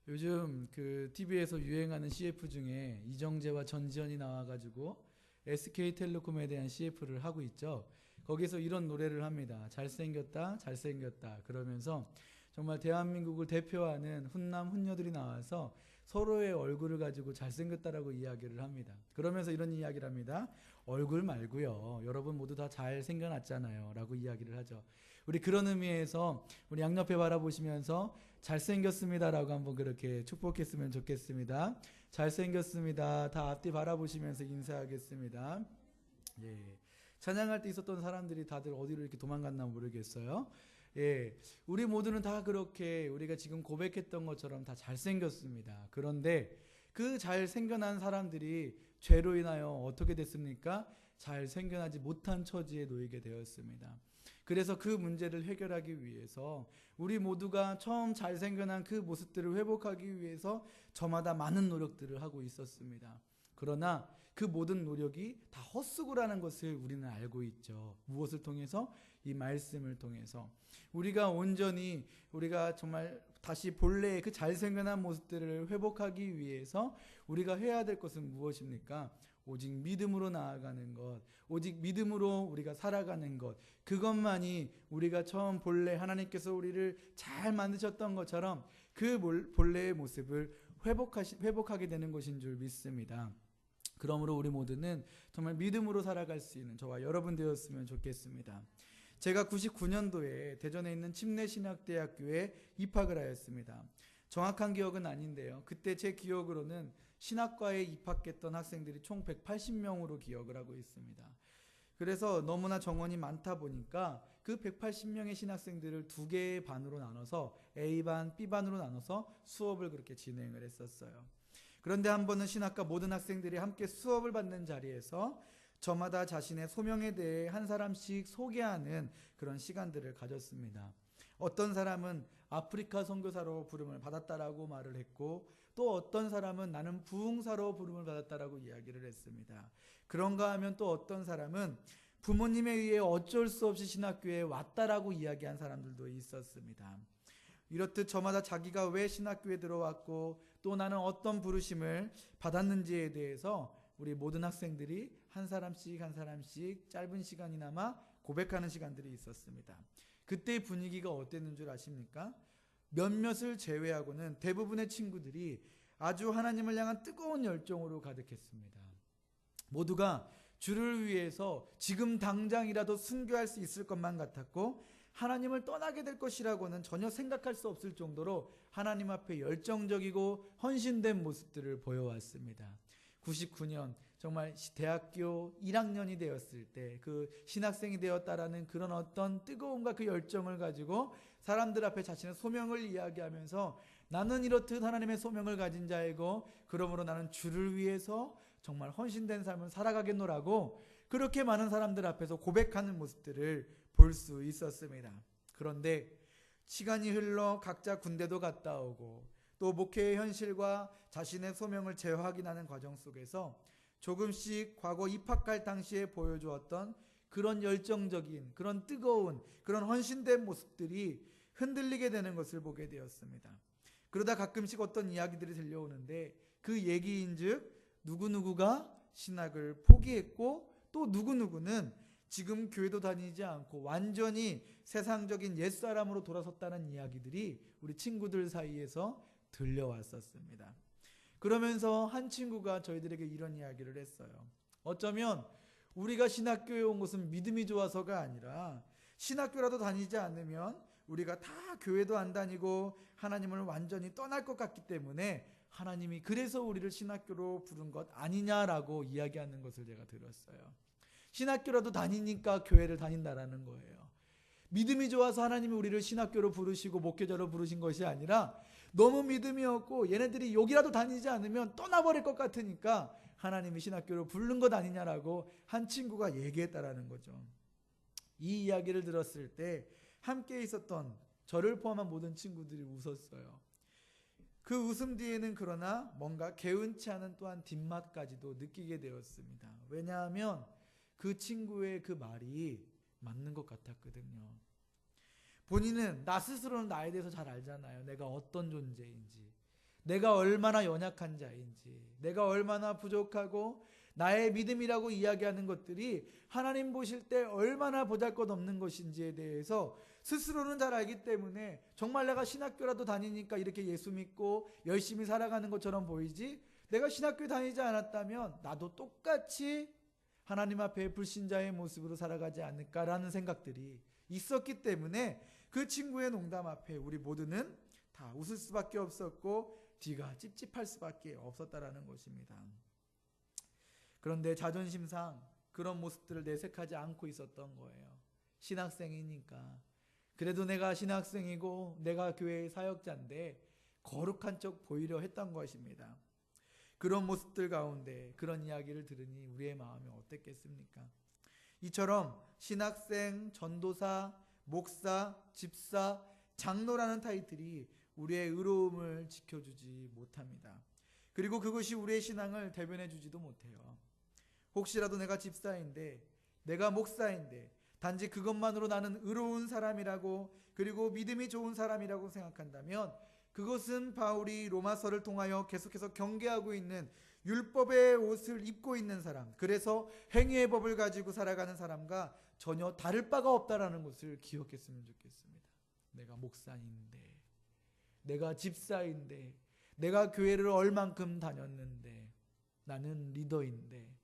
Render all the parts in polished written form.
요즘 그 TV에서 유행하는 CF 중에 이정재와 전지현이 나와가지고 SK텔레콤에 대한 CF를 하고 있죠. 거기서 이런 노래를 합니다. 잘생겼다, 잘생겼다. 그러면서 정말 대한민국을 대표하는 훈남, 훈녀들이 나와서 서로의 얼굴을 가지고 잘생겼다라고 이야기를 합니다. 그러면서 이런 이야기를 합니다. 얼굴 말고요. 여러분 모두 다 잘생겨났잖아요. 라고 이야기를 하죠. 우리 그런 의미에서 우리 양옆에 바라보시면서 잘생겼습니다라고 한번 그렇게 축복했으면 좋겠습니다. 잘생겼습니다. 다 앞뒤 바라보시면서 인사하겠습니다. 예. 찬양할 때 있었던 사람들이 다들 어디로 이렇게 도망갔나 모르겠어요. 예. 우리 모두는 다 그렇게 우리가 지금 고백했던 것처럼 다 잘생겼습니다. 그런데 그 잘생겨난 사람들이 죄로 인하여 어떻게 됐습니까? 잘생겨나지 못한 처지에 놓이게 되었습니다. 그래서 그 문제를 해결하기 위해서 우리 모두가 처음 잘생겨난 그 모습들을 회복하기 위해서 저마다 많은 노력들을 하고 있었습니다. 그러나 그 모든 노력이 다 헛수고라는 것을 우리는 알고 있죠. 무엇을 통해서? 이 말씀을 통해서. 우리가 온전히 우리가 정말 다시 본래의 그 잘생겨난 모습들을 회복하기 위해서 우리가 해야 될 것은 무엇입니까? 오직 믿음으로 나아가는 것, 오직 믿음으로 우리가 살아가는 것, 그것만이 우리가 처음 본래 하나님께서 우리를 잘 만드셨던 것처럼 그 본래의 모습을 회복하게 되는 것인 줄 믿습니다. 그러므로 우리 모두는 정말 믿음으로 살아갈 수 있는 저와 여러분 되었으면 좋겠습니다. 제가 99년도에 대전에 있는 침례신학대학교에 입학을 하였습니다. 정확한 기억은 아닌데요. 그때 제 기억으로는 신학과에 입학했던 학생들이 총 180명으로 기억을 하고 있습니다. 그래서 너무나 정원이 많다 보니까 그 180명의 신학생들을 두 개의 반으로 나눠서 A반, B반으로 나눠서 수업을 그렇게 진행을 했었어요. 그런데 한 번은 신학과 모든 학생들이 함께 수업을 받는 자리에서 저마다 자신의 소명에 대해 한 사람씩 소개하는 그런 시간들을 가졌습니다. 어떤 사람은 아프리카 선교사로 부름을 받았다라고 말을 했고, 또 어떤 사람은 나는 부흥사로 부름을 받았다라고 이야기를 했습니다. 그런가 하면 또 어떤 사람은 부모님에 의해 어쩔 수 없이 신학교에 왔다라고 이야기한 사람들도 있었습니다. 이렇듯 저마다 자기가 왜 신학교에 들어왔고 또 나는 어떤 부르심을 받았는지에 대해서 우리 모든 학생들이 한 사람씩 한 사람씩 짧은 시간이나마 고백하는 시간들이 있었습니다. 그때의 분위기가 어땠는 줄 아십니까? 몇몇을 제외하고는 대부분의 친구들이 아주 하나님을 향한 뜨거운 열정으로 가득했습니다. 모두가 주를 위해서 지금 당장이라도 순교할 수 있을 것만 같았고 하나님을 떠나게 될 것이라고는 전혀 생각할 수 없을 정도로 하나님 앞에 열정적이고 헌신된 모습들을 보여왔습니다. 99년 정말 대학교 1학년이 되었을 때 그 신학생이 되었다라는 그런 어떤 뜨거움과 그 열정을 가지고 사람들 앞에 자신의 소명을 이야기하면서 나는 이렇듯 하나님의 소명을 가진 자이고 그러므로 나는 주를 위해서 정말 헌신된 삶을 살아가겠노라고 그렇게 많은 사람들 앞에서 고백하는 모습들을 볼 수 있었습니다. 그런데 시간이 흘러 각자 군대도 갔다 오고 또 목회의 현실과 자신의 소명을 재확인하는 과정 속에서 조금씩 과거 입학할 당시에 보여주었던 그런 열정적인, 그런 뜨거운, 그런 헌신된 모습들이 흔들리게 되는 것을 보게 되었습니다. 그러다 가끔씩 어떤 이야기들이 들려오는데 그 얘기인즉 누구누구가 신학을 포기했고 또 누구누구는 지금 교회도 다니지 않고 완전히 세상적인 옛사람으로 돌아섰다는 이야기들이 우리 친구들 사이에서 들려왔었습니다. 그러면서 한 친구가 저희들에게 이런 이야기를 했어요. 어쩌면 우리가 신학교에 온 것은 믿음이 좋아서가 아니라 신학교라도 다니지 않으면 우리가 다 교회도 안 다니고 하나님을 완전히 떠날 것 같기 때문에 하나님이 그래서 우리를 신학교로 부른 것 아니냐라고 이야기하는 것을 제가 들었어요. 신학교라도 다니니까 교회를 다닌다라는 거예요. 믿음이 좋아서 하나님이 우리를 신학교로 부르시고 목회자로 부르신 것이 아니라 너무 믿음이 없고 얘네들이 여기라도 다니지 않으면 떠나버릴 것 같으니까 하나님이 신학교로 부른 것 아니냐라고 한 친구가 얘기했다라는 거죠. 이 이야기를 들었을 때 함께 있었던 저를 포함한 모든 친구들이 웃었어요. 그 웃음 뒤에는 그러나 뭔가 개운치 않은 또한 뒷맛까지도 느끼게 되었습니다. 왜냐하면 그 친구의 그 말이 맞는 것 같았거든요. 본인은 나 스스로는 나에 대해서 잘 알잖아요. 내가 어떤 존재인지. 내가 얼마나 연약한 자인지, 내가 얼마나 부족하고 나의 믿음이라고 이야기하는 것들이 하나님 보실 때 얼마나 보잘것없는 것인지에 대해서 스스로는 잘 알기 때문에 정말 내가 신학교라도 다니니까 이렇게 예수 믿고 열심히 살아가는 것처럼 보이지, 내가 신학교 다니지 않았다면 나도 똑같이 하나님 앞에 불신자의 모습으로 살아가지 않을까라는 생각들이 있었기 때문에 그 친구의 농담 앞에 우리 모두는 다 웃을 수밖에 없었고 뒤가 찝찝할 수밖에 없었다라는 것입니다. 그런데 자존심상 그런 모습들을 내색하지 않고 있었던 거예요. 신학생이니까. 그래도 내가 신학생이고 내가 교회의 사역자인데 거룩한 척 보이려 했던 것입니다. 그런 모습들 가운데 그런 이야기를 들으니 우리의 마음이 어땠겠습니까? 이처럼 신학생, 전도사, 목사, 집사, 장로라는 타이틀이 우리의 의로움을 지켜주지 못합니다. 그리고 그것이 우리의 신앙을 대변해 주지도 못해요. 혹시라도 내가 집사인데, 내가 목사인데 단지 그것만으로 나는 의로운 사람이라고, 그리고 믿음이 좋은 사람이라고 생각한다면 그것은 바울이 로마서를 통하여 계속해서 경계하고 있는 율법의 옷을 입고 있는 사람, 그래서 행위의 법을 가지고 살아가는 사람과 전혀 다를 바가 없다라는 것을 기억했으면 좋겠습니다. 내가 목사인데, 내가 집사인데, 내가 교회를 얼만큼 다녔는데, 나는 리더인데,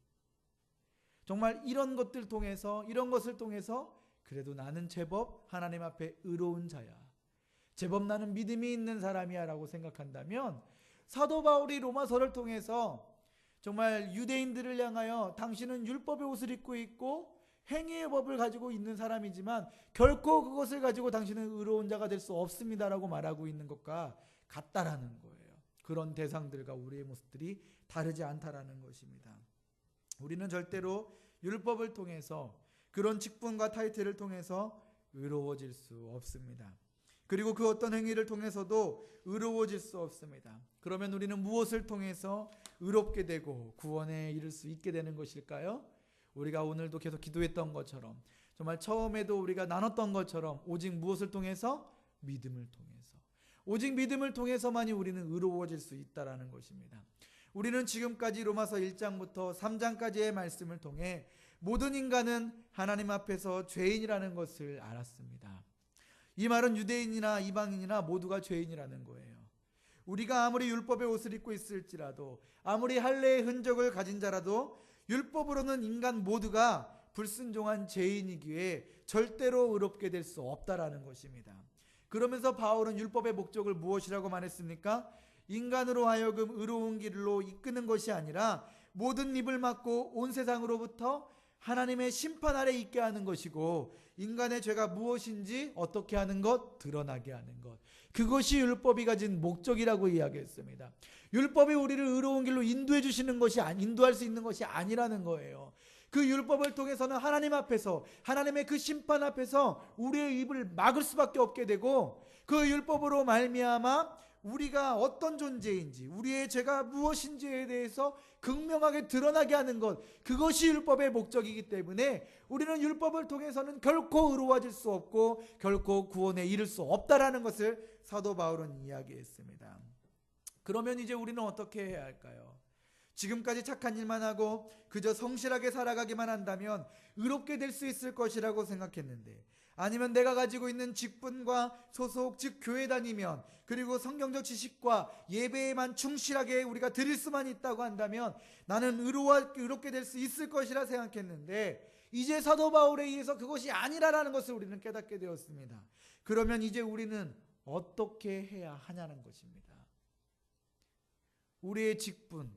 정말 이런 것을 통해서 그래도 나는 제법 하나님 앞에 의로운 자야, 제법 나는 믿음이 있는 사람이야 라고 생각한다면, 사도 바울이 로마서를 통해서 정말 유대인들을 향하여 당신은 율법의 옷을 입고 있고 행위의 법을 가지고 있는 사람이지만 결코 그것을 가지고 당신은 의로운 자가 될 수 없습니다라고 말하고 있는 것과 같다라는 거예요. 그런 대상들과 우리의 모습들이 다르지 않다라는 것입니다. 우리는 절대로 율법을 통해서, 그런 직분과 타이틀을 통해서 의로워질 수 없습니다. 그리고 그 어떤 행위를 통해서도 의로워질 수 없습니다. 그러면 우리는 무엇을 통해서 의롭게 되고 구원에 이를 수 있게 되는 것일까요? 우리가 오늘도 계속 기도했던 것처럼, 정말 처음에도 우리가 나눴던 것처럼, 오직 무엇을 통해서? 믿음을 통해서. 오직 믿음을 통해서만이 우리는 의로워질 수 있다라는 것입니다. 우리는 지금까지 로마서 1장부터 3장까지의 말씀을 통해 모든 인간은 하나님 앞에서 죄인이라는 것을 알았습니다. 이 말은 유대인이나 이방인이나 모두가 죄인이라는 거예요. 우리가 아무리 율법의 옷을 입고 있을지라도, 아무리 할례의 흔적을 가진 자라도 율법으로는 인간 모두가 불순종한 죄인이기에 절대로 의롭게 될 수 없다라는 것입니다. 그러면서 바울은 율법의 목적을 무엇이라고 말했습니까? 인간으로 하여금 의로운 길로 이끄는 것이 아니라 모든 입을 막고 온 세상으로부터 하나님의 심판 아래 있게 하는 것이고, 인간의 죄가 무엇인지 어떻게 하는 것? 드러나게 하는 것. 그것이 율법이 가진 목적이라고 이야기했습니다. 율법이 우리를 의로운 길로 인도해 주시는 것이, 인도할 수 있는 것이 아니라는 거예요. 그 율법을 통해서는 하나님 앞에서, 하나님의 그 심판 앞에서 우리의 입을 막을 수밖에 없게 되고, 그 율법으로 말미암아 우리가 어떤 존재인지, 우리의 죄가 무엇인지에 대해서 극명하게 드러나게 하는 것, 그것이 율법의 목적이기 때문에 우리는 율법을 통해서는 결코 의로워질 수 없고 결코 구원에 이를 수 없다라는 것을 사도 바울은 이야기했습니다. 그러면 이제 우리는 어떻게 해야 할까요? 지금까지 착한 일만 하고 그저 성실하게 살아가기만 한다면 의롭게 될 수 있을 것이라고 생각했는데, 아니면 내가 가지고 있는 직분과 소속, 즉 교회 다니면, 그리고 성경적 지식과 예배에만 충실하게 우리가 드릴 수만 있다고 한다면 나는 의롭게 될 수 있을 것이라 생각했는데, 이제 사도 바울에 의해서 그것이 아니라는 것을 우리는 깨닫게 되었습니다. 그러면 이제 우리는 어떻게 해야 하냐는 것입니다. 우리의 직분,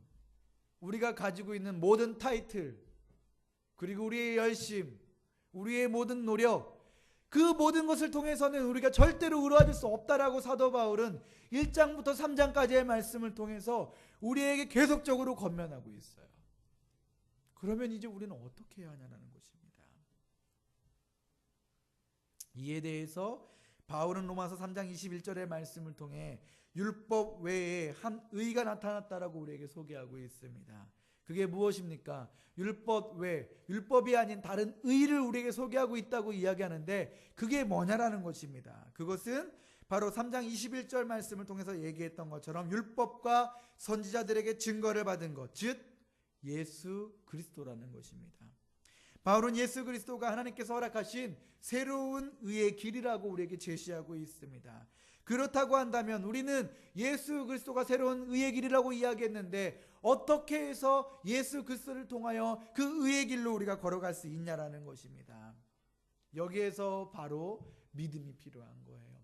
우리가 가지고 있는 모든 타이틀, 그리고 우리의 열심, 우리의 모든 노력, 그 모든 것을 통해서는 우리가 절대로 의로워질 수 없다라고 사도 바울은 1장부터 3장까지의 말씀을 통해서 우리에게 계속적으로 권면하고 있어요. 그러면 이제 우리는 어떻게 해야 하냐는 것입니다. 이에 대해서 바울은 로마서 3장 21절의 말씀을 통해 율법 외에 한 의가 나타났다라고 우리에게 소개하고 있습니다. 그게 무엇입니까? 율법 외, 율법이 아닌 다른 의를 우리에게 소개하고 있다고 이야기하는데 그게 뭐냐라는 것입니다. 그것은 바로 3장 21절 말씀을 통해서 얘기했던 것처럼 율법과 선지자들에게 증거를 받은 것, 즉 예수 그리스도라는 것입니다. 바울은 예수 그리스도가 하나님께서 허락하신 새로운 의의 길이라고 우리에게 제시하고 있습니다. 그렇다고 한다면 우리는 예수 그리스도가 새로운 의의 길이라고 이야기했는데 어떻게 해서 예수 그리스도를 통하여 그 의의 길로 우리가 걸어갈 수 있냐라는 것입니다. 여기에서 바로 믿음이 필요한 거예요.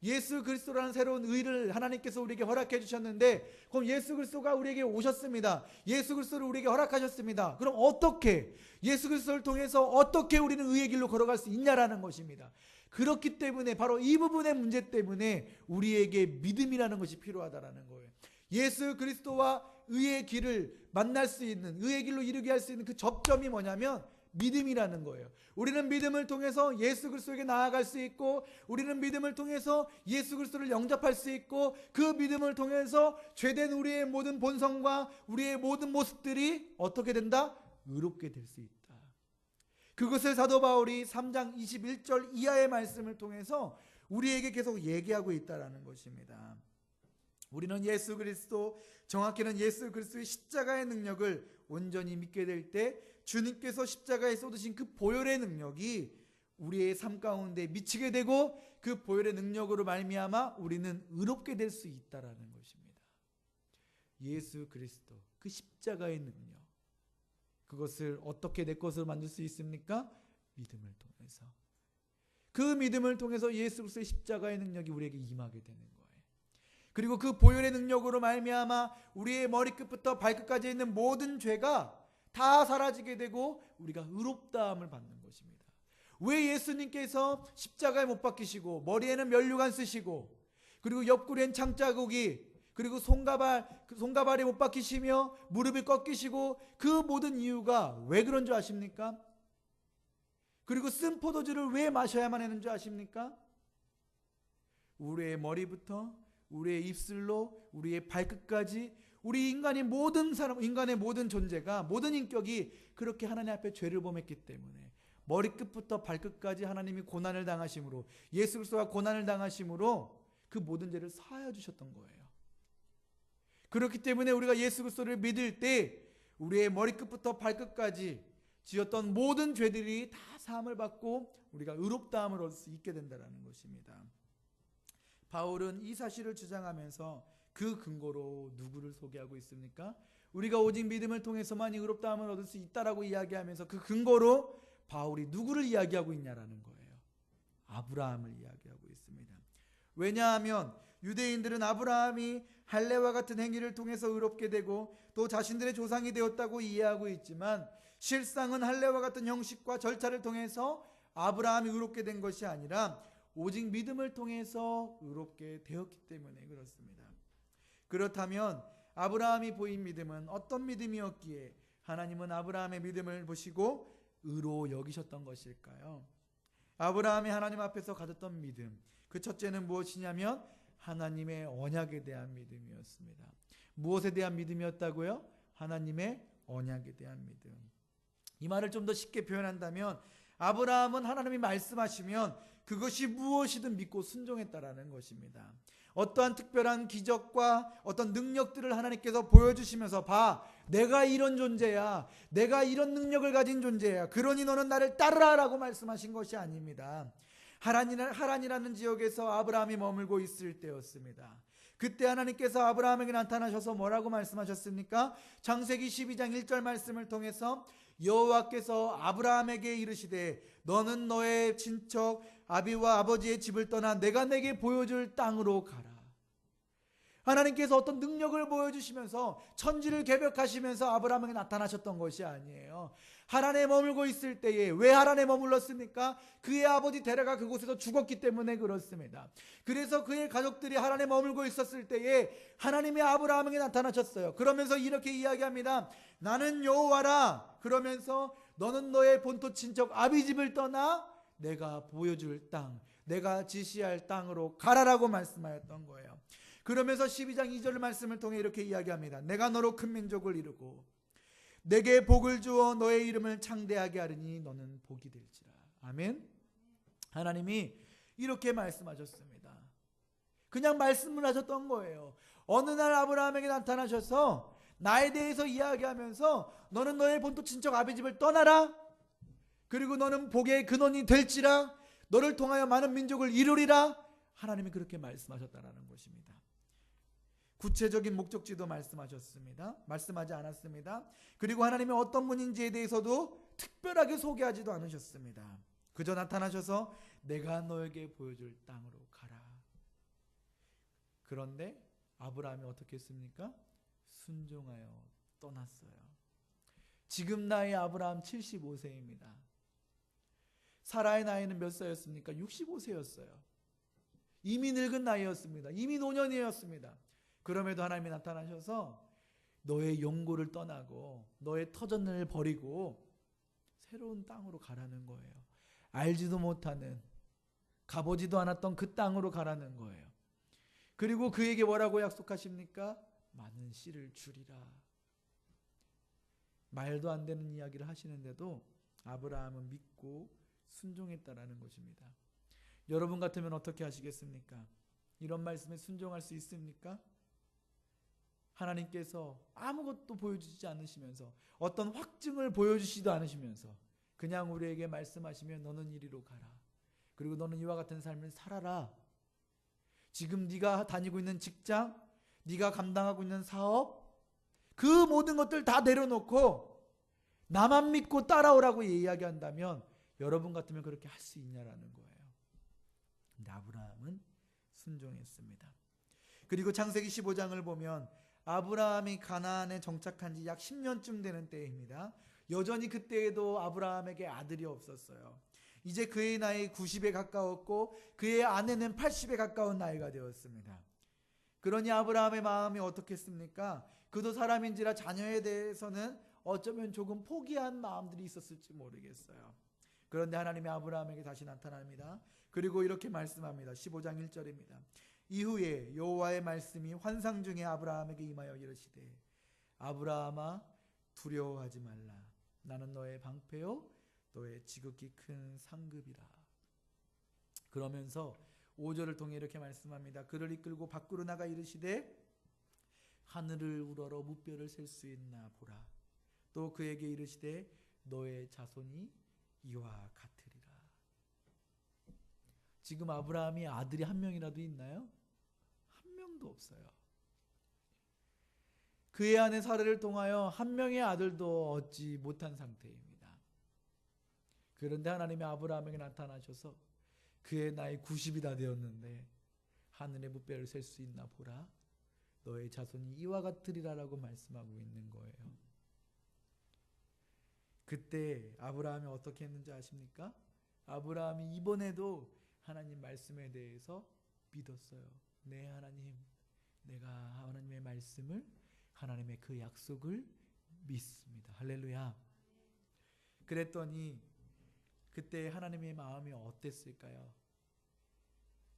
예수 그리스도라는 새로운 의를 하나님께서 우리에게 허락해 주셨는데 그럼 예수 그리스도가 우리에게 오셨습니다. 예수 그리스도를 우리에게 허락하셨습니다. 그럼 어떻게 예수 그리스도를 통해서 어떻게 우리는 의의 길로 걸어갈 수 있냐라는 것입니다. 그렇기 때문에 바로 이 부분의 문제 때문에 우리에게 믿음이라는 것이 필요하다라는 거예요. 예수 그리스도와 의의 길을 만날 수 있는, 의의 길로 이르게 할 수 있는 그 접점이 뭐냐면 믿음이라는 거예요. 우리는 믿음을 통해서 예수 그리스도에게 나아갈 수 있고, 우리는 믿음을 통해서 예수 그리스도를 영접할 수 있고, 그 믿음을 통해서 죄된 우리의 모든 본성과 우리의 모든 모습들이 어떻게 된다? 의롭게 될 수 있다. 그것을 사도 바울이 3장 21절 이하의 말씀을 통해서 우리에게 계속 얘기하고 있다는 것입니다. 우리는 예수 그리스도, 정확히는 예수 그리스도의 십자가의 능력을 온전히 믿게 될 때 주님께서 십자가에 쏟으신 그 보혈의 능력이 우리의 삶 가운데 미치게 되고 그 보혈의 능력으로 말미암아 우리는 의롭게 될 수 있다라는 것입니다. 예수 그리스도, 그 십자가의 능력, 그것을 어떻게 내 것으로 만들 수 있습니까? 믿음을 통해서. 그 믿음을 통해서 예수 그리스도의 십자가의 능력이 우리에게 임하게 되는 거예요. 그리고 그 보혈의 능력으로 말미암아 우리의 머리끝부터 발끝까지 있는 모든 죄가 다 사라지게 되고 우리가 의롭다함을 받는 것입니다. 왜 예수님께서 십자가에 못 박히시고 머리에는 면류관 쓰시고 그리고 옆구리엔 창자국이 그리고 손가발에 못 박히시며 무릎이 꺾이시고 그 모든 이유가 왜 그런 줄 아십니까? 그리고 쓴 포도주를 왜 마셔야만 하는 줄 아십니까? 우리의 머리부터 우리의 입술로 우리의 발끝까지 우리 인간의 모든 사람, 인간의 모든 존재가, 모든 인격이 그렇게 하나님 앞에 죄를 범했기 때문에 머리끝부터 발끝까지 하나님이 고난을 당하심으로, 예수 그리스도가 고난을 당하심으로 그 모든 죄를 사하여 주셨던 거예요. 그렇기 때문에 우리가 예수 그리스도를 믿을 때 우리의 머리끝부터 발끝까지 지었던 모든 죄들이 다 사함을 받고 우리가 의롭다함을 얻을 수 있게 된다는 것입니다. 바울은 이 사실을 주장하면서 그 근거로 누구를 소개하고 있습니까? 우리가 오직 믿음을 통해서만 의롭다함을 얻을 수 있다라고 이야기하면서 그 근거로 바울이 누구를 이야기하고 있냐라는 거예요. 아브라함을 이야기하고 있습니다. 왜냐하면 유대인들은 아브라함이 할례와 같은 행위를 통해서 의롭게 되고 또 자신들의 조상이 되었다고 이해하고 있지만 실상은 할례와 같은 형식과 절차를 통해서 아브라함이 의롭게 된 것이 아니라 오직 믿음을 통해서 의롭게 되었기 때문에 그렇습니다. 그렇다면 아브라함이 보인 믿음은 어떤 믿음이었기에 하나님은 아브라함의 믿음을 보시고 의로 여기셨던 것일까요? 아브라함이 하나님 앞에서 가졌던 믿음, 그 첫째는 무엇이냐면 하나님의 언약에 대한 믿음이었습니다. 무엇에 대한 믿음이었다고요? 하나님의 언약에 대한 믿음. 이 말을 좀 더 쉽게 표현한다면 아브라함은 하나님이 말씀하시면 그것이 무엇이든 믿고 순종했다라는 것입니다. 어떠한 특별한 기적과 어떤 능력들을 하나님께서 보여주시면서 봐, 내가 이런 존재야, 내가 이런 능력을 가진 존재야, 그러니 너는 나를 따르라라고 말씀하신 것이 아닙니다. 하란이라는 지역에서 아브라함이 머물고 있을 때였습니다. 그때 하나님께서 아브라함에게 나타나셔서 뭐라고 말씀하셨습니까? 창세기 12장 1절 말씀을 통해서 여호와께서 아브라함에게 이르시되 너는 너의 친척 아비와 아버지의 집을 떠나 내가 내게 보여줄 땅으로 가라. 하나님께서 어떤 능력을 보여주시면서 천지를 개벽하시면서 아브라함에게 나타나셨던 것이 아니에요. 하란에 머물고 있을 때에 왜 하란에 머물렀습니까? 그의 아버지 데라가 그곳에서 죽었기 때문에 그렇습니다. 그래서 그의 가족들이 하란에 머물고 있었을 때에 하나님이 아브라함에게 나타나셨어요. 그러면서 이렇게 이야기합니다. 나는 여호와라. 그러면서 너는 너의 본토 친척 아비 집을 떠나 내가 보여줄 땅, 내가 지시할 땅으로 가라라고 말씀하였던 거예요. 그러면서 12장 2절 말씀을 통해 이렇게 이야기합니다. 내가 너로 큰 민족을 이루고 내게 복을 주어 너의 이름을 창대하게 하리니 너는 복이 될지라. 아멘. 하나님이 이렇게 말씀하셨습니다. 그냥 말씀을 하셨던 거예요. 어느 날 아브라함에게 나타나셔서 나에 대해서 이야기하면서 너는 너의 본토 친척 아비집을 떠나라. 그리고 너는 복의 근원이 될지라. 너를 통하여 많은 민족을 이루리라. 하나님이 그렇게 말씀하셨다는 것입니다. 구체적인 목적지도 말씀하지 않았습니다. 그리고 하나님이 어떤 분인지에 대해서도 특별하게 소개하지도 않으셨습니다. 그저 나타나셔서 내가 너에게 보여줄 땅으로 가라. 그런데 아브라함이 어떻게 했습니까? 순종하여 떠났어요. 지금 나이 아브라함 75세입니다. 사라의 나이는 몇 살이었습니까? 65세였어요. 이미 늙은 나이였습니다. 이미 노년이었습니다. 그럼에도 하나님이 나타나셔서 너의 용고를 떠나고 너의 터전을 버리고 새로운 땅으로 가라는 거예요. 알지도 못하는, 가보지도 않았던 그 땅으로 가라는 거예요. 그리고 그에게 뭐라고 약속하십니까? 많은 씨를 주리라. 말도 안 되는 이야기를 하시는데도 아브라함은 믿고 순종했다라는 것입니다. 여러분 같으면 어떻게 하시겠습니까? 이런 말씀에 순종할 수 있습니까? 하나님께서 아무것도 보여주지 않으시면서, 어떤 확증을 보여주시지도 않으시면서 그냥 우리에게 말씀하시면 너는 이리로 가라. 그리고 너는 이와 같은 삶을 살아라. 지금 네가 다니고 있는 직장, 네가 감당하고 있는 사업, 그 모든 것들 다 내려놓고 나만 믿고 따라오라고 이야기한다면 여러분 같으면 그렇게 할 수 있냐라는 거예요. 근데 아브라함은 순종했습니다. 그리고 창세기 15장을 보면 아브라함이 가나안에 정착한 지 약 10년쯤 되는 때입니다. 여전히 그때에도 아브라함에게 아들이 없었어요. 이제 그의 나이 90에 가까웠고 그의 아내는 80에 가까운 나이가 되었습니다. 그러니 아브라함의 마음이 어떻겠습니까? 그도 사람인지라 자녀에 대해서는 어쩌면 조금 포기한 마음들이 있었을지 모르겠어요. 그런데 하나님이 아브라함에게 다시 나타납니다. 그리고 이렇게 말씀합니다. 15장 1절입니다. 이후에 여호와의 말씀이 환상 중에 아브라함에게 임하여 이르시되 아브라함아 두려워하지 말라. 나는 너의 방패요 너의 지극히 큰 상급이라. 그러면서 5절을 통해 이렇게 말씀합니다. 그를 이끌고 밖으로 나가 이르시되 하늘을 우러러 무뼈를 셀 수 있나 보라. 또 그에게 이르시되 너의 자손이 이와 같으리라. 지금 아브라함이 아들이 한 명이라도 있나요? 한 명도 없어요. 그의 아내 사라를 통하여 한 명의 아들도 얻지 못한 상태입니다. 그런데 하나님이 아브라함에게 나타나셔서 그의 나이 90이 다 되었는데 하늘의 무뼈를 셀 수 있나 보라. 너의 자손이 이와 같으리라라고 말씀하고 있는 거예요. 그때 아브라함이 어떻게 했는지 아십니까? 아브라함이 이번에도 하나님 말씀에 대해서 믿었어요. 네, 하나님, 내가 하나님의 말씀을, 하나님의 그 약속을 믿습니다. 할렐루야. 그랬더니 그때 하나님의 마음이 어땠을까요?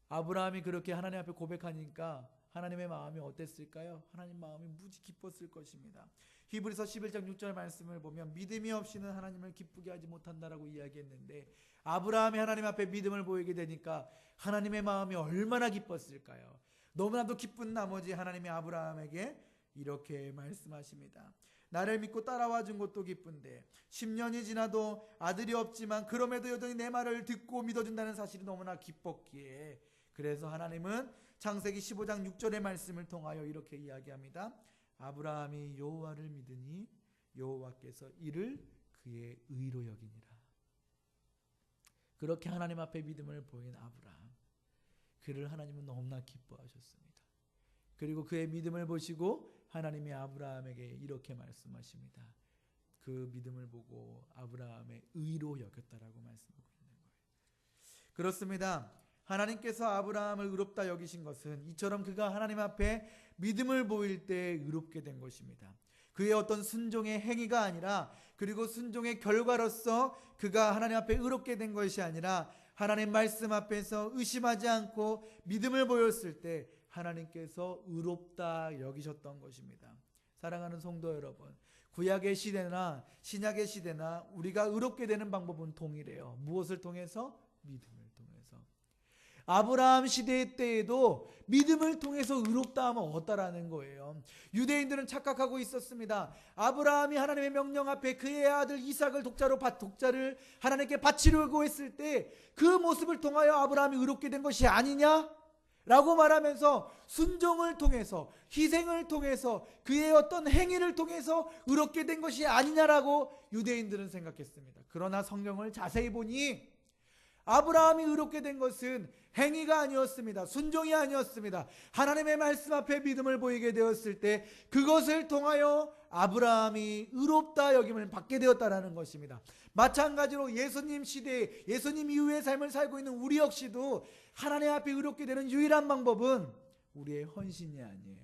아브라함이 그렇게 하나님 앞에 고백하니까 하나님의 마음이 어땠을까요? 하나님 마음이 무지 기뻤을 것입니다. 히브리서 11장 6절 말씀을 보면 믿음이 없이는 하나님을 기쁘게 하지 못한다라고 이야기했는데 아브라함이 하나님 앞에 믿음을 보이게 되니까 하나님의 마음이 얼마나 기뻤을까요? 너무나도 기쁜 나머지 하나님이 아브라함에게 이렇게 말씀하십니다. 나를 믿고 따라와 준 것도 기쁜데 10년이 지나도 아들이 없지만 그럼에도 여전히 내 말을 듣고 믿어준다는 사실이 너무나 기뻤기에 그래서 하나님은 창세기 15장 6절의 말씀을 통하여 이렇게 이야기합니다. 아브라함이 여호와를 믿으니 여호와께서 이를 그의 의로 여기니라. 그렇게 하나님 앞에 믿음을 보인 아브라함, 그를 하나님은 너무나 기뻐하셨습니다. 그리고 그의 믿음을 보시고 하나님이 아브라함에게 이렇게 말씀하십니다. 그 믿음을 보고 아브라함의 의로 여겼다라고 말씀하고 있는 거예요. 그렇습니다. 하나님께서 아브라함을 의롭다 여기신 것은 이처럼 그가 하나님 앞에 믿음을 보일 때 의롭게 된 것입니다. 그의 어떤 순종의 행위가 아니라, 그리고 순종의 결과로서 그가 하나님 앞에 의롭게 된 것이 아니라 하나님 말씀 앞에서 의심하지 않고 믿음을 보였을 때 하나님께서 의롭다 여기셨던 것입니다. 사랑하는 성도 여러분, 구약의 시대나 신약의 시대나 우리가 의롭게 되는 방법은 동일해요. 무엇을 통해서? 믿음을 통해서. 아브라함 시대 때에도 믿음을 통해서 의롭다 하면 어떠라는 거예요. 유대인들은 착각하고 있었습니다. 아브라함이 하나님의 명령 앞에 그의 아들 이삭을 독자를 하나님께 바치려고 했을 때 그 모습을 통하여 아브라함이 의롭게 된 것이 아니냐? 라고 말하면서 순종을 통해서, 희생을 통해서, 그의 어떤 행위를 통해서 의롭게 된 것이 아니냐라고 유대인들은 생각했습니다. 그러나 성경을 자세히 보니 아브라함이 의롭게 된 것은 행위가 아니었습니다. 순종이 아니었습니다. 하나님의 말씀 앞에 믿음을 보이게 되었을 때 그것을 통하여 아브라함이 의롭다 여김을 받게 되었다는 것입니다. 마찬가지로 예수님 시대에, 예수님 이후의 삶을 살고 있는 우리 역시도 하나님 앞에 의롭게 되는 유일한 방법은 우리의 헌신이 아니에요.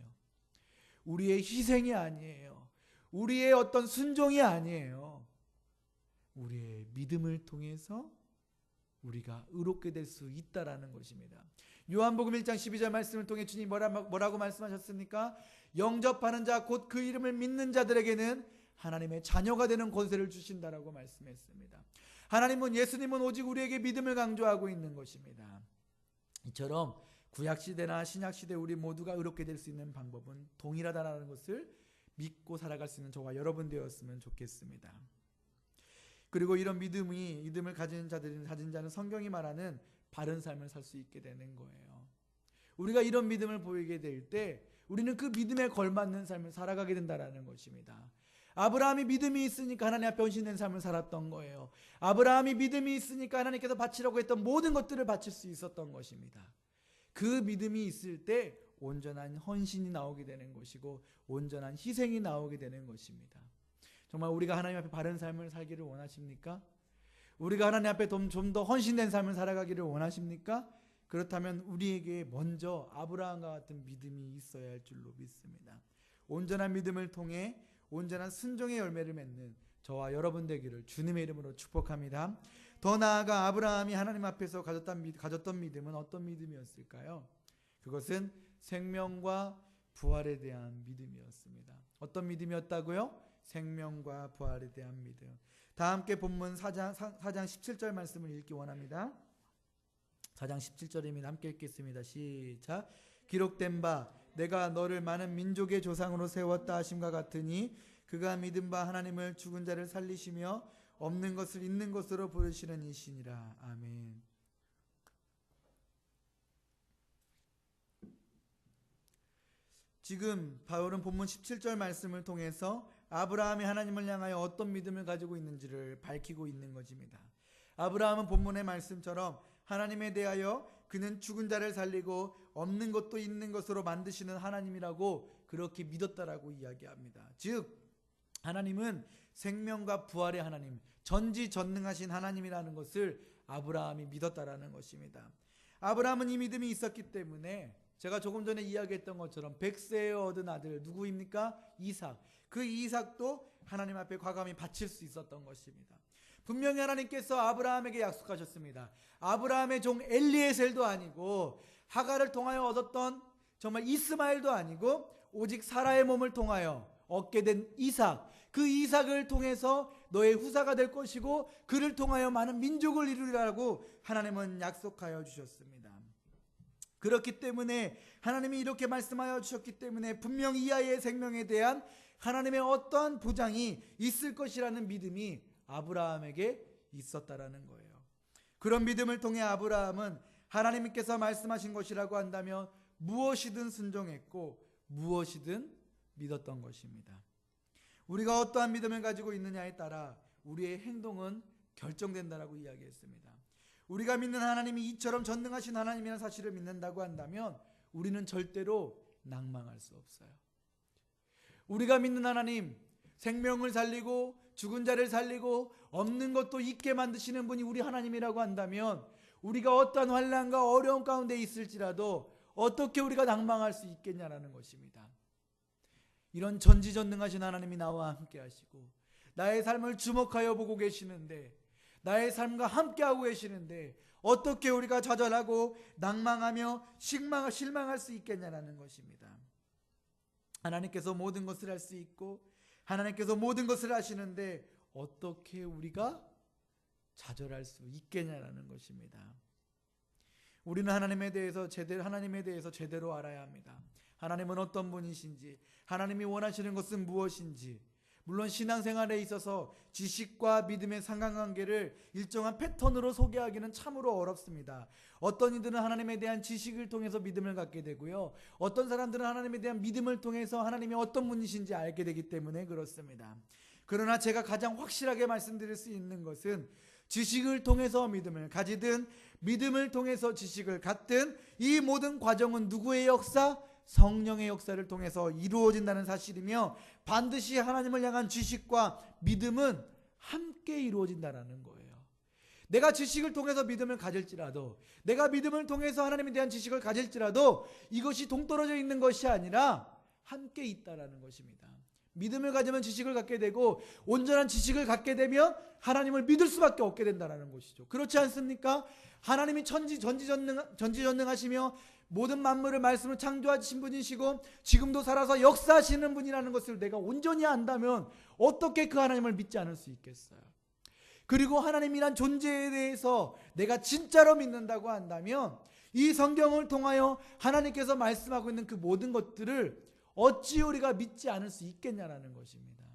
우리의 희생이 아니에요. 우리의 어떤 순종이 아니에요. 우리의 믿음을 통해서 우리가 의롭게 될 수 있다라는 것입니다. 요한복음 1장 12절 말씀을 통해 주님이 뭐라고 말씀하셨습니까? 영접하는 자 곧 그 이름을 믿는 자들에게는 하나님의 자녀가 되는 권세를 주신다라고 말씀했습니다. 하나님은, 예수님은 오직 우리에게 믿음을 강조하고 있는 것입니다. 이처럼 구약시대나 신약시대 우리 모두가 의롭게 될 수 있는 방법은 동일하다는 것을 믿고 살아갈 수 있는 저와 여러분 되었으면 좋겠습니다. 그리고 이런 믿음을 가진 자는 성경이 말하는 바른 삶을 살 수 있게 되는 거예요. 우리가 이런 믿음을 보이게 될 때 우리는 그 믿음에 걸맞는 삶을 살아가게 된다는 것입니다. 아브라함이 믿음이 있으니까 하나님 앞에 헌신된 삶을 살았던 거예요. 아브라함이 믿음이 있으니까 하나님께서 바치라고 했던 모든 것들을 바칠 수 있었던 것입니다. 그 믿음이 있을 때 온전한 헌신이 나오게 되는 것이고 온전한 희생이 나오게 되는 것입니다. 정말 우리가 하나님 앞에 바른 삶을 살기를 원하십니까? 우리가 하나님 앞에 좀 더 헌신된 삶을 살아가기를 원하십니까? 그렇다면 우리에게 먼저 아브라함과 같은 믿음이 있어야 할 줄로 믿습니다. 온전한 믿음을 통해 온전한 순종의 열매를 맺는 저와 여러분 되기를 주님의 이름으로 축복합니다. 더 나아가 아브라함이 하나님 앞에서 가졌던 믿음은 어떤 믿음이었을까요? 그것은 생명과 부활에 대한 믿음이었습니다. 어떤 믿음이었다고요? 생명과 부활에 대한 믿음. 다 함께 본문 4장 17절 말씀을 읽기 원합니다. 4장 17절입니다. 함께 읽겠습니다. 시작. 기록된 바 내가 너를 많은 민족의 조상으로 세웠다 하심과 같으니 그가 믿은 바 하나님을 죽은 자를 살리시며 없는 것을 있는 것으로 부르시는 이시니라. 아멘. 지금 바울은 본문 17절 말씀을 통해서 아브라함이 하나님을 향하여 어떤 믿음을 가지고 있는지를 밝히고 있는 것입니다. 아브라함은 본문의 말씀처럼 하나님에 대하여 그는 죽은 자를 살리고 없는 것도 있는 것으로 만드시는 하나님이라고 그렇게 믿었다라고 이야기합니다. 즉 하나님은 생명과 부활의 하나님, 전지전능하신 하나님이라는 것을 아브라함이 믿었다라는 것입니다. 아브라함은 이 믿음이 있었기 때문에 제가 조금 전에 이야기했던 것처럼 100세에 얻은 아들 누구입니까? 이삭. 그 이삭도 하나님 앞에 과감히 바칠 수 있었던 것입니다. 분명히 하나님께서 아브라함에게 약속하셨습니다. 아브라함의 종 엘리에셀도 아니고 하갈을 통하여 얻었던 정말 이스마엘도 아니고 오직 사라의 몸을 통하여 얻게 된 이삭, 그 이삭을 통해서 너의 후사가 될 것이고 그를 통하여 많은 민족을 이루리라고 하나님은 약속하여 주셨습니다. 그렇기 때문에 하나님이 이렇게 말씀하여 주셨기 때문에 분명히 이 아이의 생명에 대한 하나님의 어떠한 보장이 있을 것이라는 믿음이 아브라함에게 있었다라는 거예요. 그런 믿음을 통해 아브라함은 하나님께서 말씀하신 것이라고 한다면 무엇이든 순종했고 무엇이든 믿었던 것입니다. 우리가 어떠한 믿음을 가지고 있느냐에 따라 우리의 행동은 결정된다라고 이야기했습니다. 우리가 믿는 하나님이 이처럼 전능하신 하나님이라는 사실을 믿는다고 한다면 우리는 절대로 낭망할 수 없어요. 우리가 믿는 하나님, 생명을 살리고 죽은 자를 살리고 없는 것도 있게 만드시는 분이 우리 하나님이라고 한다면 우리가 어떠한 환난과 어려움 가운데 있을지라도 어떻게 우리가 낭망할 수 있겠냐라는 것입니다. 이런 전지전능하신 하나님이 나와 함께 하시고 나의 삶을 주목하여 보고 계시는데 나의 삶과 함께하고 계시는데 어떻게 우리가 좌절하고 낭망하며 실망할 수 있겠냐라는 것입니다. 하나님께서 모든 것을 할 수 있고 하나님께서 모든 것을 아시는데 어떻게 우리가 좌절할 수 있겠냐라는 것입니다. 우리는 하나님에 대해서 제대로 알아야 합니다. 하나님은 어떤 분이신지, 하나님이 원하시는 것은 무엇인지. 물론 신앙생활에 있어서 지식과 믿음의 상관관계를 일정한 패턴으로 소개하기는 참으로 어렵습니다. 어떤 이들은 하나님에 대한 지식을 통해서 믿음을 갖게 되고요, 어떤 사람들은 하나님에 대한 믿음을 통해서 하나님이 어떤 분이신지 알게 되기 때문에 그렇습니다. 그러나 제가 가장 확실하게 말씀드릴 수 있는 것은 지식을 통해서 믿음을 가지든 믿음을 통해서 지식을 갖든 이 모든 과정은 누구의 역사? 성령의 역사를 통해서 이루어진다는 사실이며, 반드시 하나님을 향한 지식과 믿음은 함께 이루어진다는 거예요. 내가 지식을 통해서 믿음을 가질지라도, 내가 믿음을 통해서 하나님에 대한 지식을 가질지라도 이것이 동떨어져 있는 것이 아니라 함께 있다라는 것입니다. 믿음을 가지면 지식을 갖게 되고, 온전한 지식을 갖게 되면 하나님을 믿을 수밖에 없게 된다는 것이죠. 그렇지 않습니까? 하나님이 전지전능하시며 모든 만물을 말씀을 창조하신 분이시고 지금도 살아서 역사하시는 분이라는 것을 내가 온전히 안다면 어떻게 그 하나님을 믿지 않을 수 있겠어요? 그리고 하나님이란 존재에 대해서 내가 진짜로 믿는다고 한다면 이 성경을 통하여 하나님께서 말씀하고 있는 그 모든 것들을 어찌 우리가 믿지 않을 수 있겠냐라는 것입니다.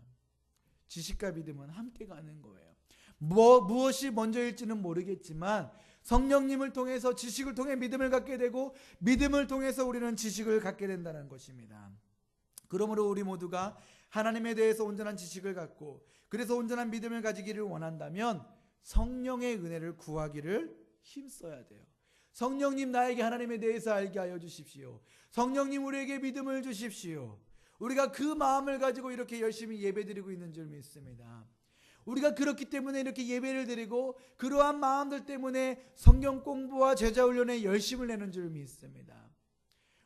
지식과 믿음은 함께 가는 거예요. 무엇이 먼저일지는 모르겠지만 성령님을 통해서 지식을 통해 믿음을 갖게 되고, 믿음을 통해서 우리는 지식을 갖게 된다는 것입니다. 그러므로 우리 모두가 하나님에 대해서 온전한 지식을 갖고, 그래서 온전한 믿음을 가지기를 원한다면 성령의 은혜를 구하기를 힘써야 돼요. 성령님, 나에게 하나님에 대해서 알게 하여 주십시오. 성령님, 우리에게 믿음을 주십시오. 우리가 그 마음을 가지고 이렇게 열심히 예배드리고 있는 줄 믿습니다. 우리가 그렇기 때문에 이렇게 예배를 드리고, 그러한 마음들 때문에 성경 공부와 제자 훈련에 열심을 내는 줄 믿습니다.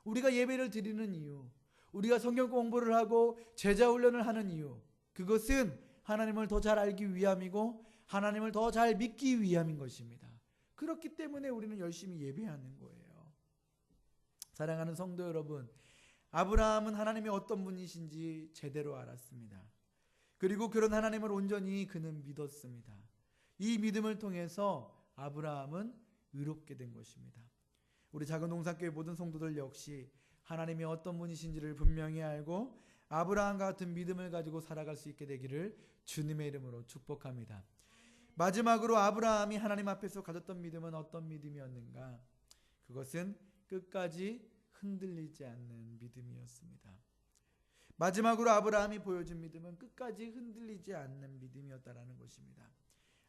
우리가 예배를 드리는 이유, 우리가 성경 공부를 하고 제자 훈련을 하는 이유, 그것은 하나님을 더 잘 알기 위함이고 하나님을 더 잘 믿기 위함인 것입니다. 그렇기 때문에 우리는 열심히 예배하는 거예요. 사랑하는 성도 여러분, 아브라함은 하나님이 어떤 분이신지 제대로 알았습니다. 그리고 그런 하나님을 온전히 그는 믿었습니다. 이 믿음을 통해서 아브라함은 의롭게 된 것입니다. 우리 작은 동산교회 모든 성도들 역시 하나님이 어떤 분이신지를 분명히 알고 아브라함과 같은 믿음을 가지고 살아갈 수 있게 되기를 주님의 이름으로 축복합니다. 마지막으로 아브라함이 하나님 앞에서 가졌던 믿음은 어떤 믿음이었는가? 그것은 끝까지 흔들리지 않는 믿음이었습니다. 마지막으로 아브라함이 보여준 믿음은 끝까지 흔들리지 않는 믿음이었다라는 것입니다.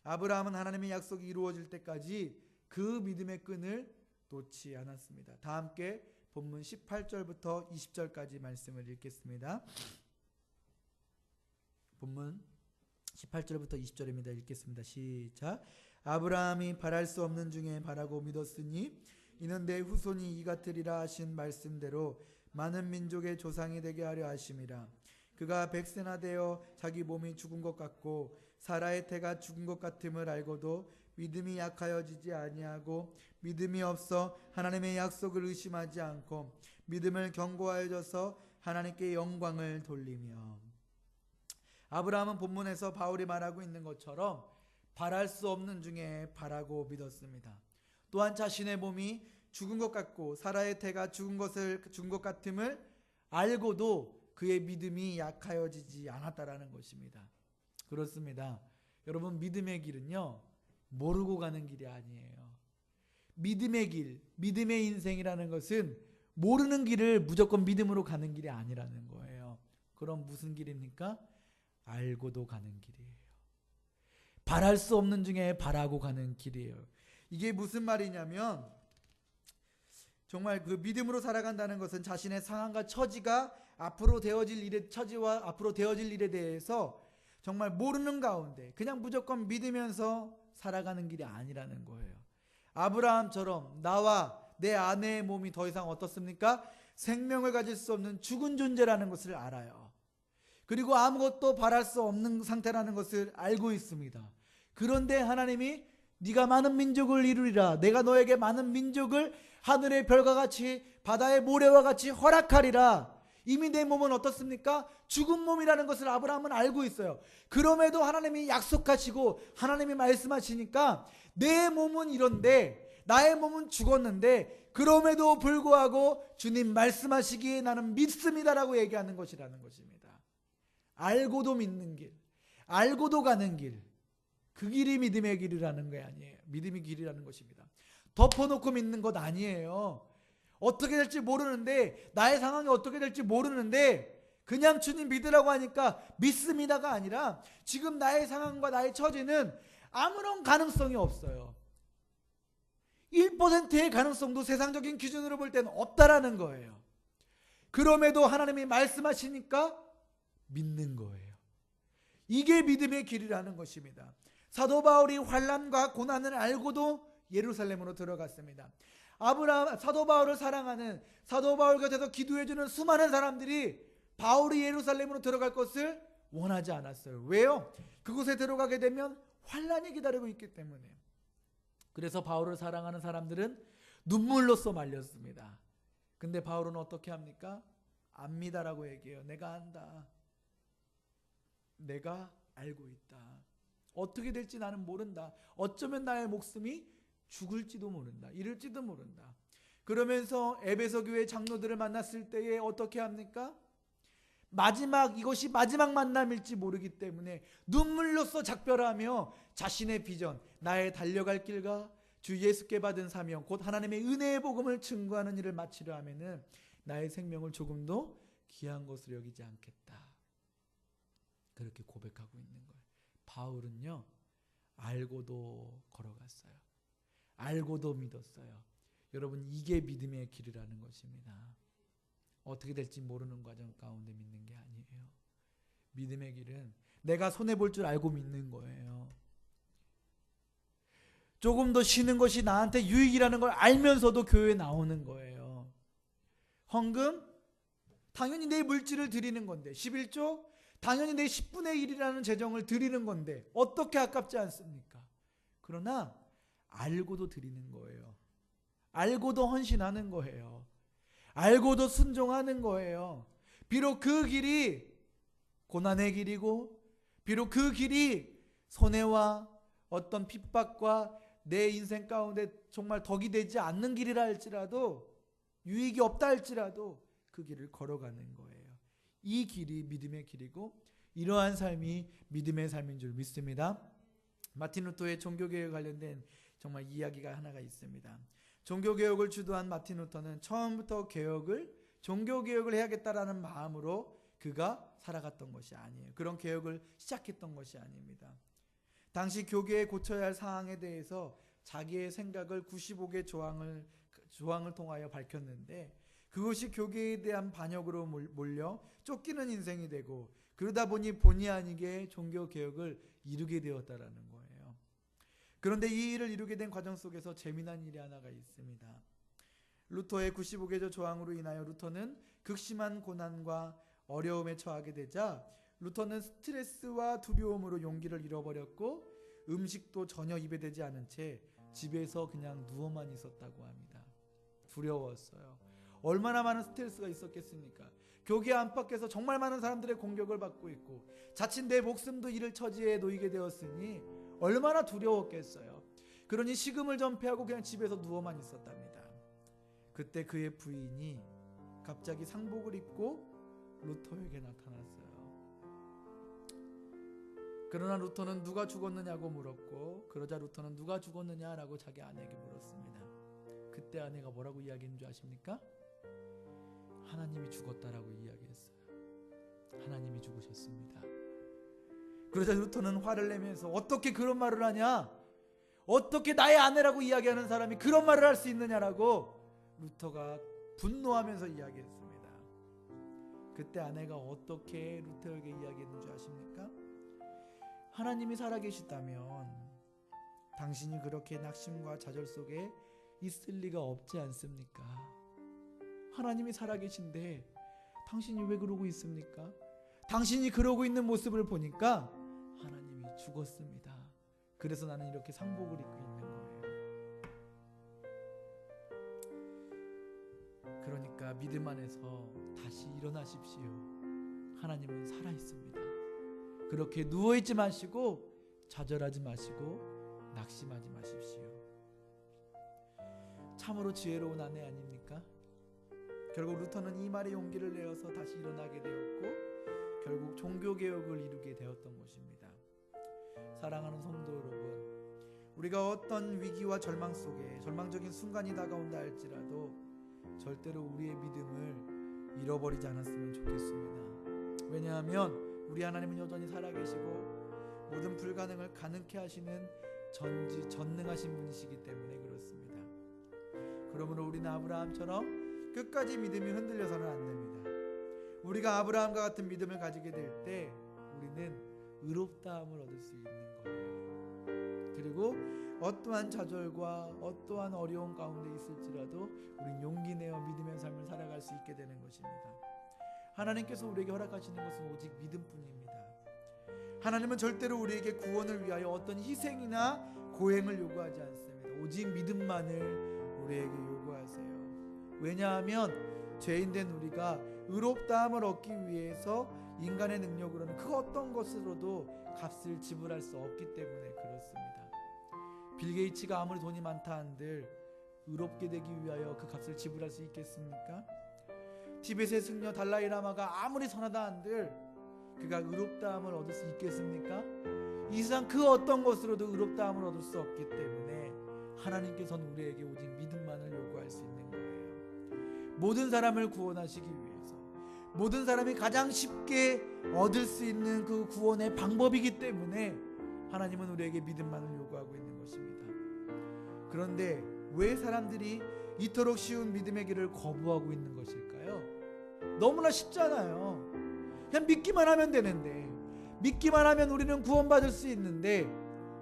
아브라함은 하나님의 약속이 이루어질 때까지 그 믿음의 끈을 놓지 않았습니다. 다 함께 본문 18절부터 20절까지 말씀을 읽겠습니다. 본문 18절부터 20절입니다. 읽겠습니다. 시작. 아브라함이 바랄 수 없는 중에 바라고 믿었으니 이는 내 후손이 이 같으리라 하신 말씀대로 많은 민족의 조상이 되게 하려 하심이라. 그가 100세나 되어 자기 몸이 죽은 것 같고 사라의 태가 죽은 것 같음을 알고도 믿음이 약하여지지 아니하고 믿음이 없어 하나님의 약속을 의심하지 않고 믿음을 견고하여져서 하나님께 영광을 돌리며. 아브라함은 본문에서 바울이 말하고 있는 것처럼 바랄 수 없는 중에 바라고 믿었습니다. 또한 자신의 몸이 죽은 것 같고 사라의 태가 죽은 것 같음을 알고도 그의 믿음이 약하여지지 않았다라는 것입니다. 그렇습니다. 여러분, 믿음의 길은요, 모르고 가는 길이 아니에요. 믿음의 길, 믿음의 인생이라는 것은 모르는 길을 무조건 믿음으로 가는 길이 아니라는 거예요. 그럼 무슨 길입니까? 알고도 가는 길이에요. 바랄 수 없는 중에 바라고 가는 길이에요. 이게 무슨 말이냐면, 정말 그 믿음으로 살아간다는 것은 자신의 상황과 처지가 앞으로 되어질 일에 대해서 정말 모르는 가운데 그냥 무조건 믿으면서 살아가는 길이 아니라는 거예요. 아브라함처럼 나와 내 아내의 몸이 더 이상 어떻습니까? 생명을 가질 수 없는 죽은 존재라는 것을 알아요. 그리고 아무것도 바랄 수 없는 상태라는 것을 알고 있습니다. 그런데 하나님이 네가 많은 민족을 이루리라, 내가 너에게 많은 민족을 하늘의 별과 같이 바다의 모래와 같이 허락하리라, 이미 내 몸은 어떻습니까? 죽은 몸이라는 것을 아브라함은 알고 있어요. 그럼에도 하나님이 약속하시고 하나님이 말씀하시니까 내 몸은 이런데 나의 몸은 죽었는데 그럼에도 불구하고 주님 말씀하시기에 나는 믿습니다라고 얘기하는 것이라는 것입니다. 알고도 믿는 길, 알고도 가는 길, 그 길이 믿음의 길이라는 게 아니에요. 믿음의 길이라는 것입니다. 덮어놓고 믿는 것 아니에요. 어떻게 될지 모르는데, 나의 상황이 어떻게 될지 모르는데 그냥 주님 믿으라고 하니까 믿습니다가 아니라 지금 나의 상황과 나의 처지는 아무런 가능성이 없어요. 1%의 가능성도 세상적인 기준으로 볼 때는 없다라는 거예요. 그럼에도 하나님이 말씀하시니까 믿는 거예요. 이게 믿음의 길이라는 것입니다. 사도 바울이 환난과 고난을 알고도 예루살렘으로 들어갔습니다. 사도 바울을 사랑하는, 사도 바울 곁에서 기도해주는 수많은 사람들이 바울이 예루살렘으로 들어갈 것을 원하지 않았어요. 왜요? 그곳에 들어가게 되면 환난이 기다리고 있기 때문에. 그래서 바울을 사랑하는 사람들은 눈물로써 말렸습니다. 근데 바울은 어떻게 합니까? 압니다라고 얘기해요. 내가 안다. 내가 알고 있다. 어떻게 될지 나는 모른다. 어쩌면 나의 목숨이 죽을지도 모른다. 이럴지도 모른다. 그러면서 에베소 교회 장로들을 만났을 때에 어떻게 합니까? 이것이 마지막 만남일지 모르기 때문에 눈물로써 작별하며 자신의 비전, 나의 달려갈 길과 주 예수께 받은 사명, 곧 하나님의 은혜의 복음을 증거하는 일을 마치려 하면은 나의 생명을 조금도 귀한 것으로 여기지 않겠다. 그렇게 고백하고 있는 거예요. 바울은요, 알고도 걸어갔어요. 알고도 믿었어요. 여러분, 이게 믿음의 길이라는 것입니다. 어떻게 될지 모르는 과정 가운데 믿는 게 아니에요. 믿음의 길은 내가 손해볼 줄 알고 믿는 거예요. 조금 더 쉬는 것이 나한테 유익이라는 걸 알면서도 교회에 나오는 거예요. 헌금? 당연히 내 물질을 드리는 건데, 11조? 당연히 내 10분의 1이라는 재정을 드리는 건데 어떻게 아깝지 않습니까? 그러나 알고도 드리는 거예요. 알고도 헌신하는 거예요. 알고도 순종하는 거예요. 비록 그 길이 고난의 길이고, 비록 그 길이 손해와 어떤 핍박과 내 인생 가운데 정말 덕이 되지 않는 길이라 할지라도, 유익이 없다 할지라도 그 길을 걸어가는 거예요. 이 길이 믿음의 길이고 이러한 삶이 믿음의 삶인 줄 믿습니다. 마틴 루터의 종교개혁에 관련된 정말 이야기가 하나가 있습니다. 종교개혁을 주도한 마틴 루터는 처음부터 종교개혁을 해야겠다라는 마음으로 그가 살아갔던 것이 아니에요. 그런 개혁을 시작했던 것이 아닙니다. 당시 교계에 고쳐야 할 사항에 대해서 자기의 생각을 95개 조항을 통하여 밝혔는데, 그것이 교계에 대한 반역으로 몰려 쫓기는 인생이 되고, 그러다 보니 본의 아니게 종교개혁을 이루게 되었다라는 거예요. 그런데 이 일을 이루게 된 과정 속에서 재미난 일이 하나가 있습니다. 루터의 95개 조항으로 인하여 루터는 극심한 고난과 어려움에 처하게 되자 루터는 스트레스와 두려움으로 용기를 잃어버렸고, 음식도 전혀 입에 대지 않은 채 집에서 그냥 누워만 있었다고 합니다. 두려웠어요. 얼마나 많은 스트레스가 있었겠습니까? 교계 안팎에서 정말 많은 사람들의 공격을 받고 있고, 자칫 내 목숨도 잃을 처지에 놓이게 되었으니 얼마나 두려웠겠어요. 그러니 식음을 전폐하고 그냥 집에서 누워만 있었답니다. 그때 그의 부인이 갑자기 상복을 입고 루터에게 나타났어요. 그러나 루터는 누가 죽었느냐고 물었고, 그러자 루터는 누가 죽었느냐라고 자기 아내에게 물었습니다. 그때 아내가 뭐라고 이야기했는 줄 아십니까? 하나님이 죽었다라고 이야기했어요. 하나님이 죽으셨습니다. 그러자 루터는 화를 내면서 어떻게 그런 말을 하냐? 어떻게 나의 아내라고 이야기하는 사람이 그런 말을 할 수 있느냐라고 루터가 분노하면서 이야기했습니다. 그때 아내가 어떻게 루터에게 이야기했는 줄 아십니까? 하나님이 살아계시다면 당신이 그렇게 낙심과 좌절 속에 있을 리가 없지 않습니까? 하나님이 살아계신데 당신이 왜 그러고 있습니까? 당신이 그러고 있는 모습을 보니까 하나님이 죽었습니다. 그래서 나는 이렇게 상복을 입고 있는 거예요. 그러니까 믿음 안에서 다시 일어나십시오. 하나님은 살아 있습니다. 그렇게 누워 있지 마시고 좌절하지 마시고 낙심하지 마십시오. 참으로 지혜로운 아내 아닙니까? 결국 루터는 이 말에 용기를 내어서 다시 일어나게 되었고 결국 종교개혁을 이루게 되었던 것입니다. 사랑하는 성도 여러분, 우리가 어떤 위기와 절망 속에 절망적인 순간이 다가온다 할지라도 절대로 우리의 믿음을 잃어버리지 않았으면 좋겠습니다. 왜냐하면 우리 하나님은 여전히 살아계시고 모든 불가능을 가능케 하시는 전능하신 분이시기 때문에 그렇습니다. 그러므로 우리는 아브라함처럼 끝까지 믿음이 흔들려서는 안 됩니다. 우리가 아브라함과 같은 믿음을 가지게 될 때 우리는 의롭다함을 얻을 수 있는 거예요. 그리고 어떠한 좌절과 어떠한 어려운 가운데 있을지라도 우린 용기 내어 믿음의 삶을 살아갈 수 있게 되는 것입니다. 하나님께서 우리에게 허락하시는 것은 오직 믿음뿐입니다. 하나님은 절대로 우리에게 구원을 위하여 어떤 희생이나 고행을 요구하지 않습니다. 오직 믿음만을 우리에게 요구하세요. 왜냐하면 죄인된 우리가 의롭다함을 얻기 위해서 인간의 능력으로는 그 어떤 것으로도 값을 지불할 수 없기 때문에 그렇습니다. 빌 게이츠가 아무리 돈이 많다 한들 의롭게 되기 위하여 그 값을 지불할 수 있겠습니까? 티벳의 승려 달라이 라마가 아무리 선하다 한들 그가 의롭다함을 얻을 수 있겠습니까? 이 세상 그 어떤 것으로도 의롭다함을 얻을 수 없기 때문에 하나님께서는 우리에게 오직 믿음만을 요구할 수 있는 거예요. 모든 사람을 구원하시기 위해서 모든 사람이 가장 쉽게 얻을 수 있는 그 구원의 방법이기 때문에 하나님은 우리에게 믿음만을 요구하고 있는 것입니다. 그런데 왜 사람들이 이토록 쉬운 믿음의 길을 거부하고 있는 것일까요? 너무나 쉽잖아요. 그냥 믿기만 하면 되는데, 믿기만 하면 우리는 구원받을 수 있는데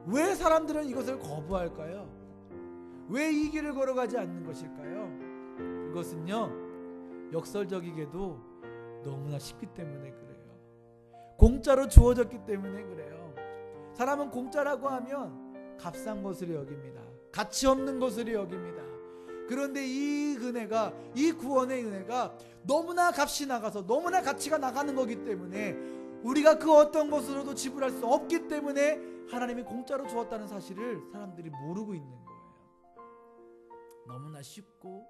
왜 사람들은 이것을 거부할까요? 왜 이 길을 걸어가지 않는 것일까요? 그것은요, 역설적이게도 너무나 쉽기 때문에 그래요. 공짜로 주어졌기 때문에 그래요. 사람은 공짜라고 하면 값싼 것으로 여깁니다. 가치 없는 것으로 여깁니다. 그런데 이 은혜가, 이 구원의 은혜가 너무나 값이 나가서 너무나 가치가 나가는 거기 때문에 우리가 그 어떤 것으로도 지불할 수 없기 때문에 하나님이 공짜로 주었다는 사실을 사람들이 모르고 있는 거예요. 너무나 쉽고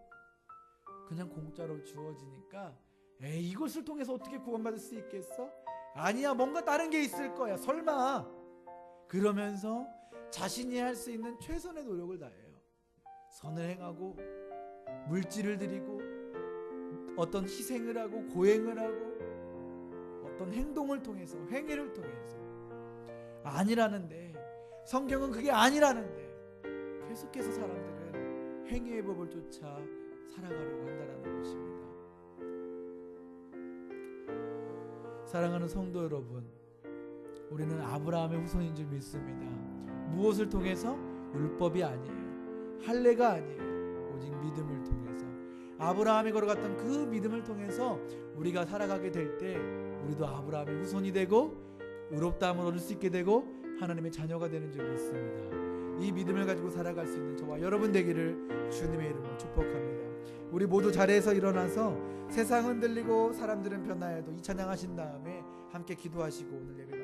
그냥 공짜로 주어지니까 이것을 통해서 어떻게 구원받을 수 있겠어? 아니야, 뭔가 다른 게 있을 거야, 설마. 그러면서 자신이 할 수 있는 최선의 노력을 다해요. 선을 행하고 물질을 드리고 어떤 희생을 하고 고행을 하고 어떤 행동을 통해서, 행위를 통해서. 아니라는데, 성경은 그게 아니라는데 계속해서 사람들은 행위의 법을 쫓아 살아가려고 한다는 것입니다. 사랑하는 성도 여러분, 우리는 아브라함의 후손인 줄 믿습니다. 무엇을 통해서? 율법이 아니에요. 할례가 아니에요. 오직 믿음을 통해서. 아브라함이 걸어갔던 그 믿음을 통해서 우리가 살아가게 될 때 우리도 아브라함의 후손이 되고 의롭다함을 얻을 수 있게 되고 하나님의 자녀가 되는 줄 믿습니다. 이 믿음을 가지고 살아갈 수 있는 저와 여러분 되기를 주님의 이름으로 축복합니다. 우리 모두 자리에서 일어나서 세상 흔들리고 사람들은 변화해도 이 찬양하신 다음에 함께 기도하시고 오늘 예배